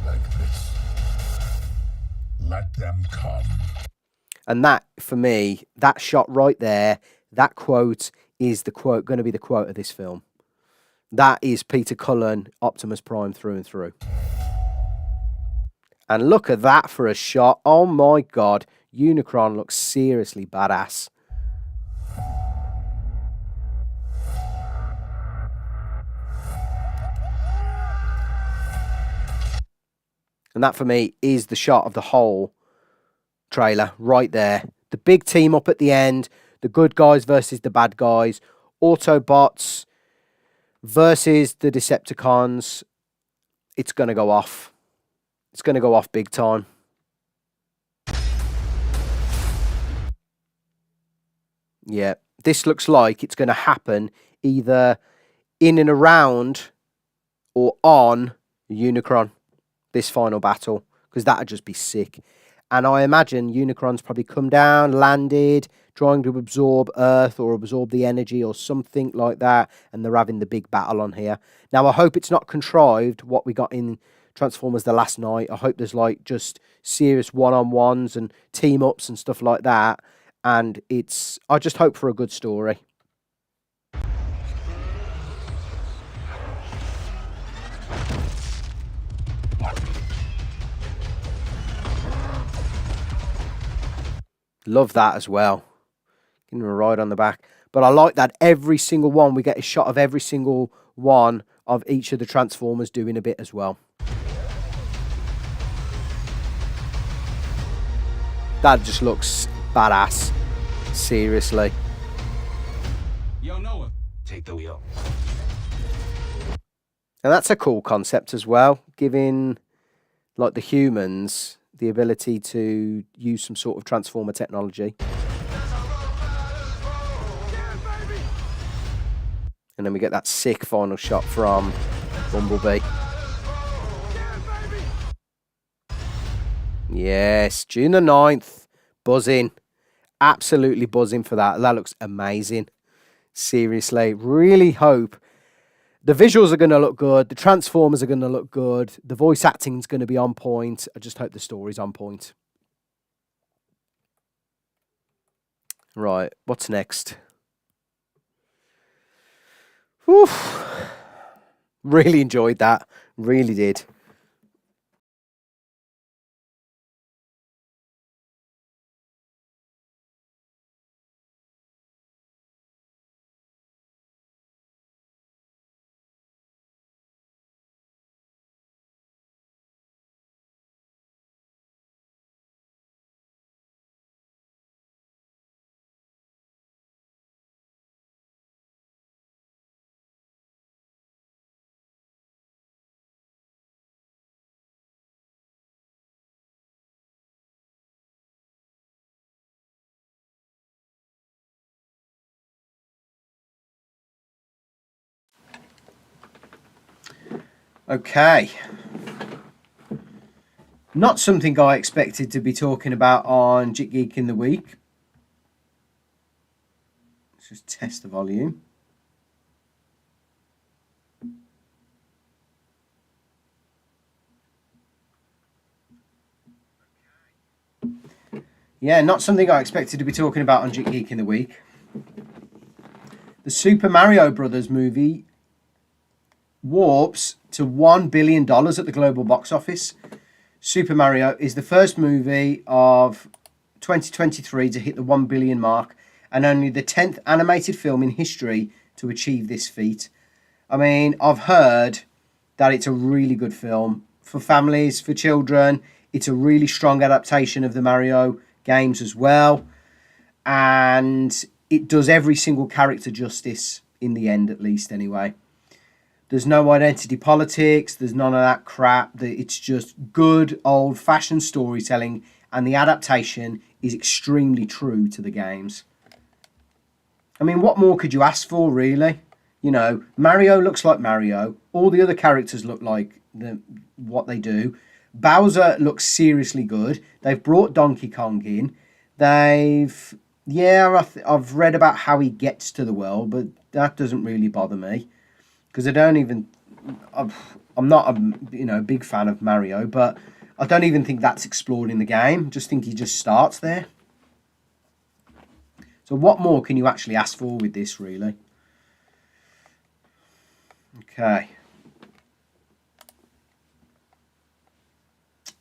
Like this. Let them come. And that, for me, that shot right there, that quote is the quote, going to be the quote of this film. That is Peter Cullen, Optimus Prime through and through. And look at that for a shot. Oh my God. Unicron looks seriously badass. And that for me is the shot of the whole trailer right there. The big team up at the end. The good guys versus the bad guys. Autobots versus the Decepticons. It's going to go off. It's going to go off big time. Yeah, this looks like it's going to happen either in and around or on Unicron, this final battle, because that would just be sick. And I imagine Unicron's probably come down, landed, trying to absorb Earth or absorb the energy or something like that, and they're having the big battle on here. Now, I hope it's not contrived, what we got in Transformers The Last Night. I hope there's like just serious one-on-ones and team-ups and stuff like that. And I just hope for a good story. Love that as well. Give him a ride on the back. But I like that every single one, we get a shot of every single one of each of the Transformers doing a bit as well. That just looks badass. Seriously. Yo, Noah, take the wheel. And that's a cool concept as well, giving like the humans the ability to use some sort of Transformer technology. And then we get that sick final shot from Bumblebee. Yes, June the 9th. Buzzing. Absolutely buzzing for that. That looks amazing. Seriously. Really hope the visuals are going to look good. The Transformers are going to look good. The voice acting is going to be on point. I just hope the story's on point. Right. What's next? Whew. Really enjoyed that. Really did. Okay. Not something I expected to be talking about on jikGeek in the week. Let's just test the volume. Yeah, not something I expected to be talking about on jikGeek in the week. The Super Mario Brothers movie warps to $1 billion at the global box office. Super Mario is the first movie of 2023 to hit the 1 billion mark and only the 10th animated film in history to achieve this feat. I mean, I've heard that it's a really good film for families, for children. It's a really strong adaptation of the Mario games as well. And it does every single character justice in the end, at least anyway. There's no identity politics. There's none of that crap. It's just good old-fashioned storytelling, and the adaptation is extremely true to the games. I mean, what more could you ask for, really? You know, Mario looks like Mario. All the other characters look like what they do. Bowser looks seriously good. They've brought Donkey Kong in. I've read about how he gets to the world, but that doesn't really bother me. Because I'm not a big fan of Mario, but I don't even think that's explored in the game. I just think he just starts there. So what more can you actually ask for with this, really? Okay.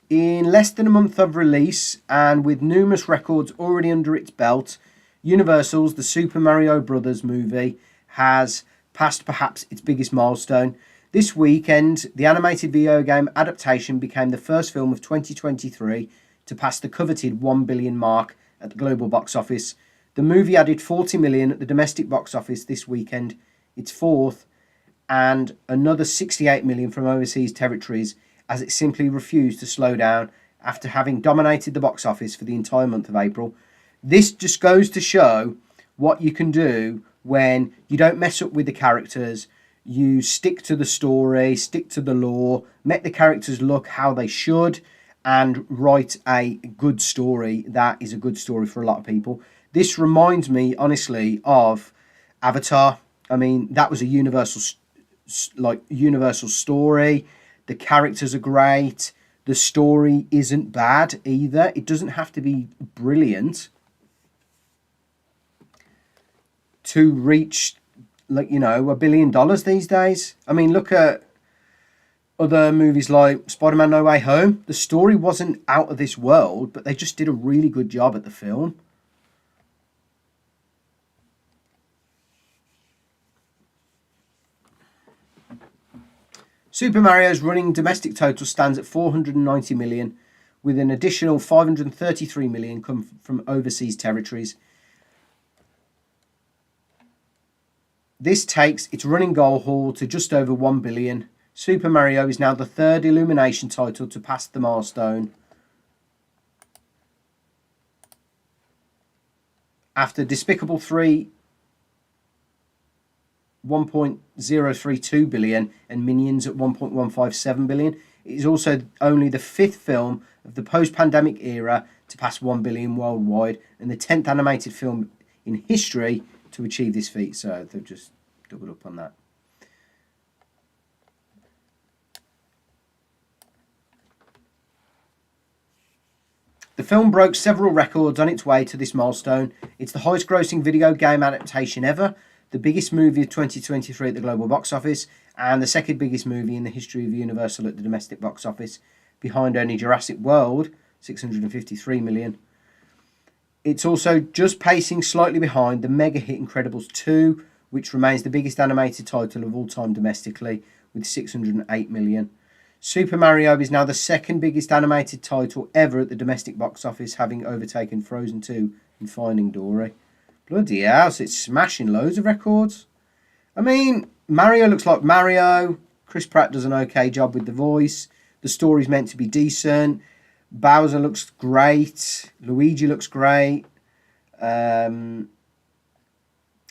In less than a month of release, and with numerous records already under its belt, Universal's The Super Mario Bros. Movie has passed perhaps its biggest milestone. This weekend, the animated video game adaptation became the first film of 2023 to pass the coveted 1 billion mark at the global box office. The movie added 40 million at the domestic box office this weekend, its fourth, and another 68 million from overseas territories, as it simply refused to slow down after having dominated the box office for the entire month of April. This just goes to show what you can do when you don't mess up with the characters, you stick to the story, stick to the lore, make the characters look how they should, and write a good story that is a good story for a lot of people. This reminds me, honestly, of Avatar. I mean, that was a universal story. The characters are great. The story isn't bad either. It doesn't have to be brilliant to reach, like, you know, $1 billion these days. I mean, look at other movies like Spider-Man No Way Home. The story wasn't out of this world, but they just did a really good job at the film. Super Mario's running domestic total stands at 490 million, with an additional 533 million come from overseas territories. This takes its running goal haul to just over 1 billion. Super Mario is now the third Illumination title to pass the milestone, after Despicable 3 1.032 billion and Minions at 1.157 billion. It is also only the fifth film of the post-pandemic era to pass 1 billion worldwide, and the 10th animated film in history to achieve this feat. So they've just doubled up on that. The film broke several records on its way to this milestone. It's the highest grossing video game adaptation ever, the biggest movie of 2023 at the global box office, and the second biggest movie in the history of Universal at the domestic box office, behind only Jurassic World, 653 million. It's also just pacing slightly behind the mega hit Incredibles 2, which remains the biggest animated title of all time domestically, with 608 million. Super Mario is now the second biggest animated title ever at the domestic box office, having overtaken Frozen 2 and Finding Dory. Bloody hell, so it's smashing loads of records. I mean, Mario looks like Mario. Chris Pratt does an okay job with the voice. The story's meant to be decent. Bowser looks great. Luigi looks great. What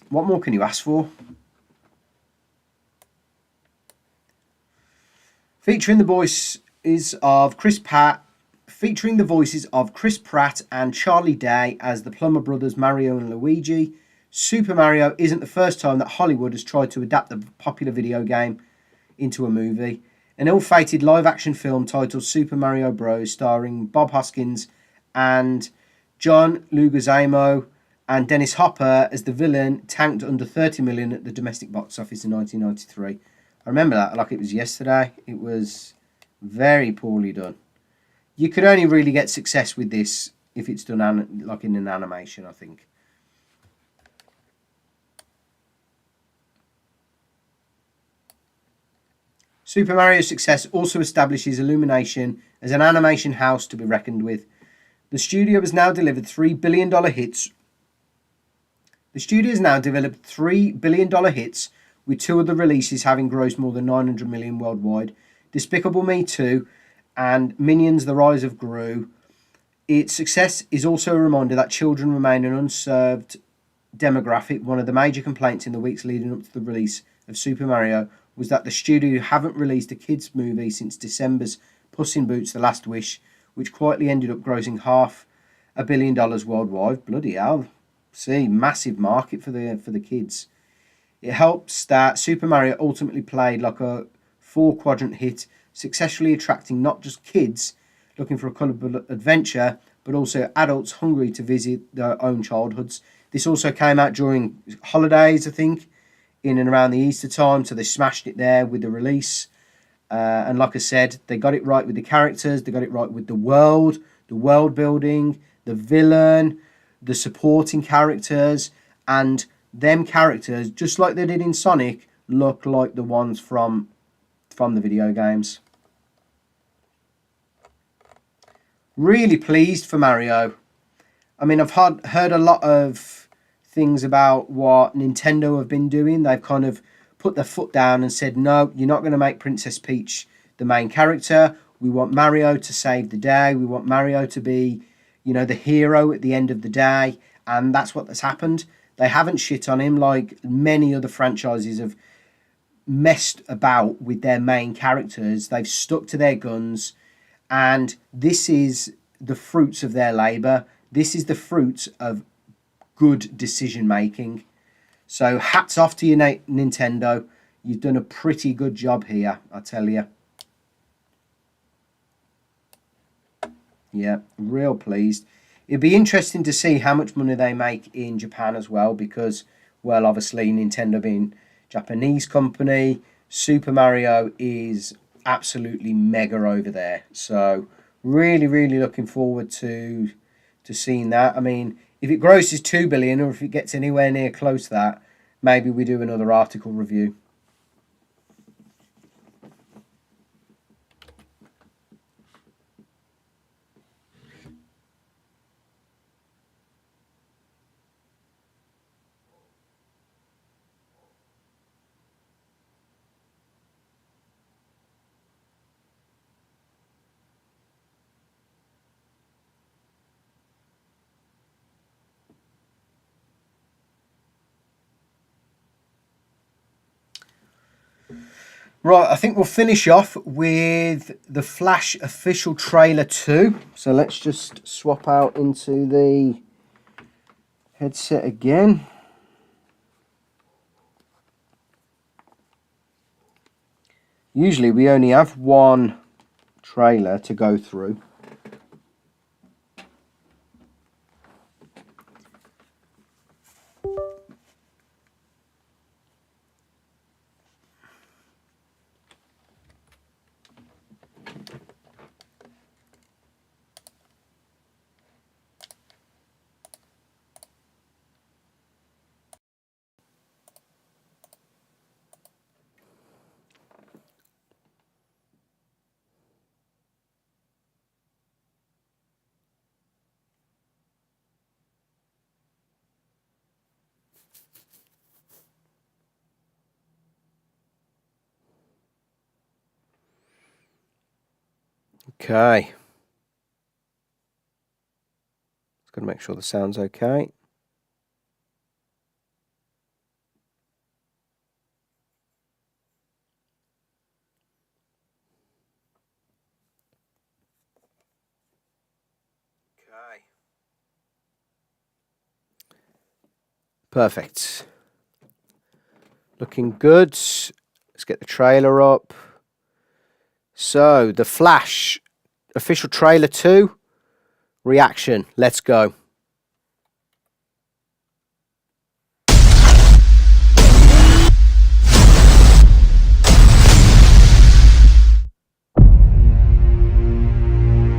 more can you ask for? Featuring the voices of Chris Pratt and Charlie Day as the Plumber Brothers Mario and Luigi, Super Mario isn't the first time that Hollywood has tried to adapt the popular video game into a movie. An ill-fated live-action film titled Super Mario Bros. Starring Bob Hoskins and John Leguizamo and Dennis Hopper as the villain tanked under 30 million at the domestic box office in 1993. I remember that like it was yesterday. It was very poorly done. You could only really get success with this if it's done like in an animation, I think. Super Mario's success also establishes Illumination as an animation house to be reckoned with. The studio has now delivered $3 billion hits. The studio has now developed $3 billion hits, with two of the releases having grossed more than 900 million worldwide. Despicable Me 2 and Minions: The Rise of Gru. Its success is also a reminder that children remain an unserved demographic. One of the major complaints in the weeks leading up to the release of Super Mario was that the studio haven't released a kids movie since December's Puss in Boots: The Last Wish, which quietly ended up grossing $500 million worldwide. Bloody hell. See, massive market for the kids. It helps that Super Mario ultimately played like a 4-quadrant hit, successfully attracting not just kids looking for a colourful adventure, but also adults hungry to visit their own childhoods. This also came out during holidays, I think, in and around the Easter time, so they smashed it there with the release. And like I said, they got it right with the characters, they got it right with the world building, the villain, the supporting characters, and them characters, just like they did in Sonic, look like the ones from the video games. Really pleased for Mario. I mean, I've heard a lot of things about what Nintendo have been doing. They've kind of put their foot down and said, no, you're not going to make Princess Peach the main character. We want Mario to save the day. We want Mario to be, you know, the hero at the end of the day. And that's what has happened. They haven't shit on him like many other franchises have messed about with their main characters. They've stuck to their guns. And this is the fruits of their labour. This is the fruits of good decision making. So hats off to you, Nintendo. You've done a pretty good job here, I tell you. Yeah, real pleased. It'd be interesting to see how much money they make in Japan as well, because, well, obviously Nintendo being a Japanese company, Super Mario is absolutely mega over there. So really, really looking forward to seeing that. I mean, if it grosses 2 billion, or if it gets anywhere near close to that, maybe we do another article review. Right, I think we'll finish off with the Flash official trailer 2. So let's just swap out into the headset again. Usually we only have one trailer to go through. Okay. Just got to make sure the sound's okay. Okay. Perfect. Looking good. Let's get the trailer up. So, The Flash official trailer 2 reaction. Let's go.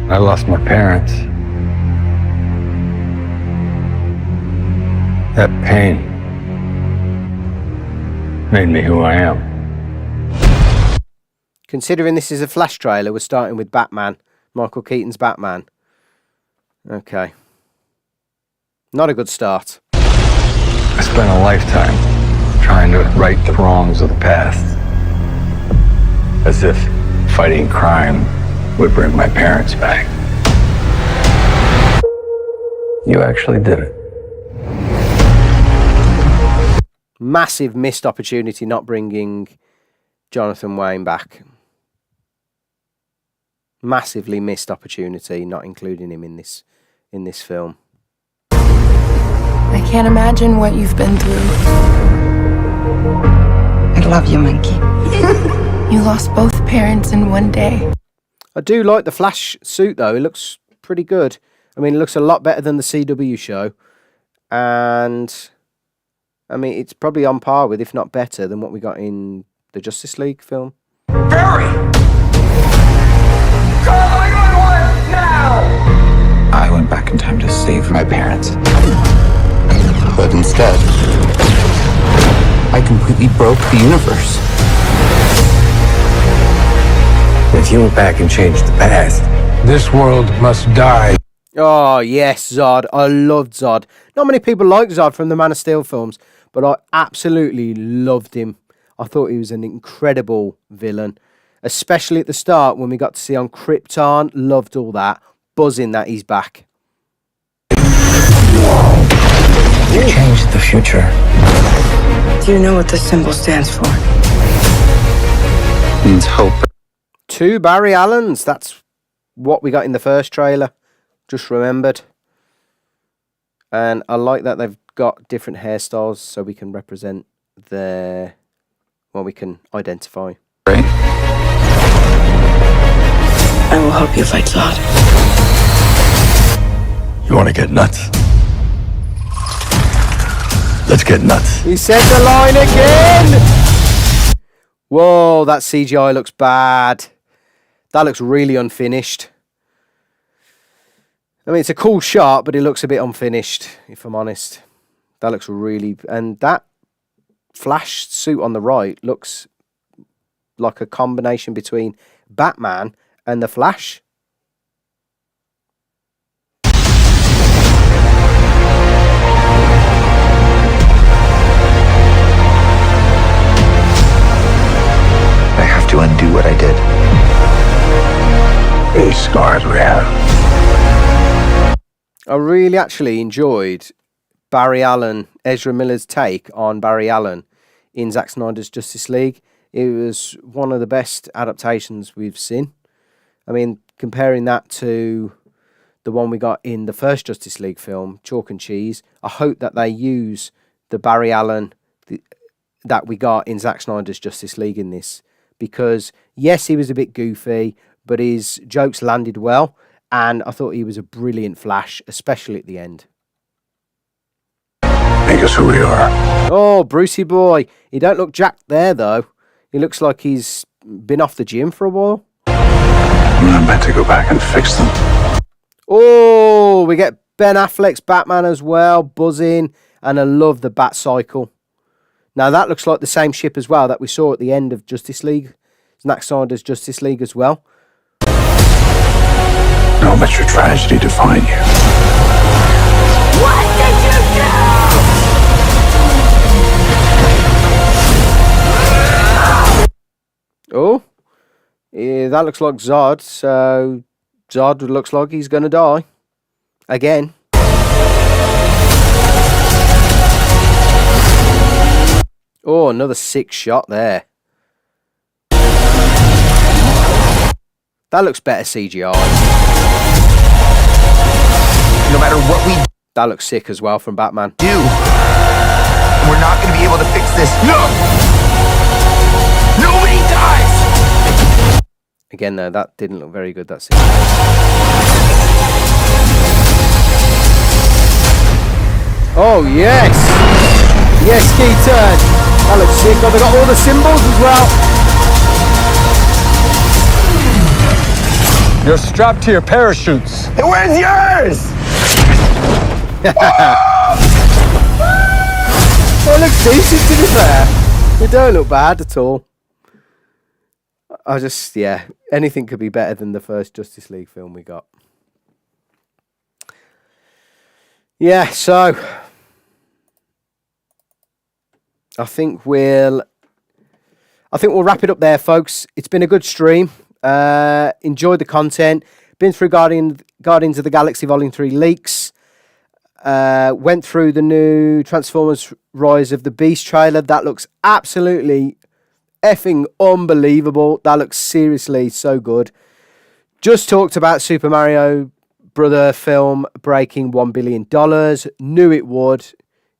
I lost my parents. That pain made me who I am. Considering this is a Flash trailer, we're starting with Batman. Michael Keaton's Batman. Okay. Not a good start. I spent a lifetime trying to right the wrongs of the past. As if fighting crime would bring my parents back. You actually did it. Massive missed opportunity not bringing Jonathan Wayne back. Massively missed opportunity not including him in this film. I can't imagine what you've been through. I love you, Monkey. You lost both parents in one day. I do like the Flash suit though. It looks pretty good. I mean, it looks a lot better than the CW show. And I mean, it's probably on par with, if not better, than what we got in the Justice League film. Barry! Call 911 now! I went back in time to save my parents. But instead, I completely broke the universe. If you went back and changed the past, this world must die. Oh, yes, Zod. I loved Zod. Not many people like Zod from the Man of Steel films, but I absolutely loved him. I thought he was an incredible villain, especially at the start when we got to see on Krypton. Loved all that. Buzzing that he's back. You changed the future. Do you know what the symbol stands for? It means hope. 2 Barry Allens. That's what we got in the first trailer. Just remembered. And I like that they've got different hairstyles so we can represent their... well, we can identify. Right? I will help you fight Zod. You want to get nuts? Let's get nuts. He said the line again! Whoa, that CGI looks bad. That looks really unfinished. I mean, it's a cool shot, but it looks a bit unfinished, if I'm honest. That looks really... and that Flash suit on the right looks like a combination between Batman and the Flash. I have to undo what I did. These scars we have. I really actually enjoyed Barry Allen, Ezra Miller's take on Barry Allen in Zack Snyder's Justice League. It was one of the best adaptations we've seen. I mean, comparing that to the one we got in the first Justice League film, Chalk and Cheese, I hope that they use the Barry Allen that we got in Zack Snyder's Justice League in this. Because, yes, he was a bit goofy, but his jokes landed well, and I thought he was a brilliant Flash, especially at the end. Make us who we are. Oh, Brucey boy. He don't look jacked there, though. He looks like he's been off the gym for a while. I'm not meant to go back and fix them. Oh, we get Ben Affleck's Batman as well, buzzing, and I love the Bat Cycle. Now, that looks like the same ship as well that we saw at the end of Justice League. Zack Snyder's Justice League as well. Don't let your tragedy define you. What did you do? Oh, yeah, that looks like Zod. So Zod looks like he's going to die. Again. Oh, another sick shot there. That looks better CGI. No matter what we That looks sick as well from Batman. do, we're not going to be able to fix this. No! Nobody dies! Again, though, that didn't look very good, that scene. Oh, yes! Yes, Keaton! That looks sick. Oh, they got all the symbols as well. You're strapped to your parachutes. And where's yours? It looks decent, to be fair. They don't look bad at all. I just, yeah, anything could be better than the first Justice League film we got. Yeah, so I think we'll wrap it up there, folks. It's been a good stream. Enjoyed the content. Been through Guardians of the Galaxy Volume 3 leaks. Went through the new Transformers Rise of the Beast trailer. That looks absolutely effing unbelievable. That looks seriously so good. Just talked about Super Mario Brother film breaking $1 billion. Knew it would.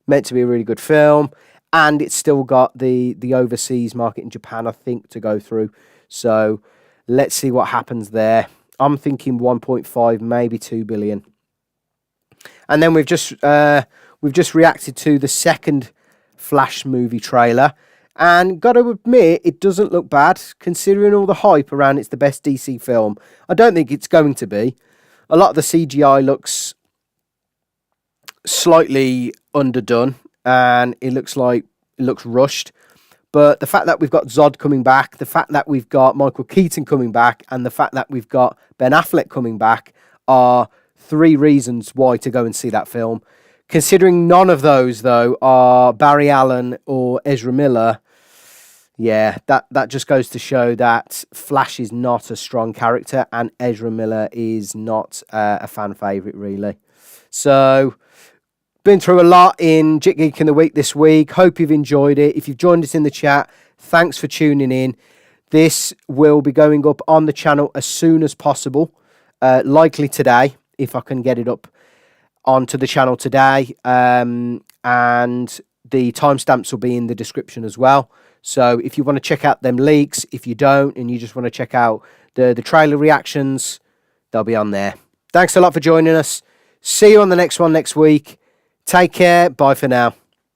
Meant to be a really good film. And it's still got the overseas market in Japan, I think, to go through. So let's see what happens there. I'm thinking 1.5, maybe 2 billion. And then we've just we've just reacted to the second Flash movie trailer. And got to admit, it doesn't look bad, considering all the hype around it's the best DC film. I don't think it's going to be. A lot of the CGI looks slightly underdone, and it looks rushed. But the fact that we've got Zod coming back, the fact that we've got Michael Keaton coming back, and the fact that we've got Ben Affleck coming back are 3 reasons why to go and see that film. Considering none of those, though, are Barry Allen or Ezra Miller, yeah, that just goes to show that Flash is not a strong character, and Ezra Miller is not a fan favourite, really. So, been through a lot in JGITW in the week this week. Hope you've enjoyed it. If you've joined us in the chat, thanks for tuning in. This will be going up on the channel as soon as possible, likely today, if I can get it up onto the channel today. And the timestamps will be in the description as well. So if you want to check out them leaks, if you don't, and you just want to check out the trailer reactions, they'll be on there. Thanks a lot for joining us. See you on the next one next week. Take care. Bye for now.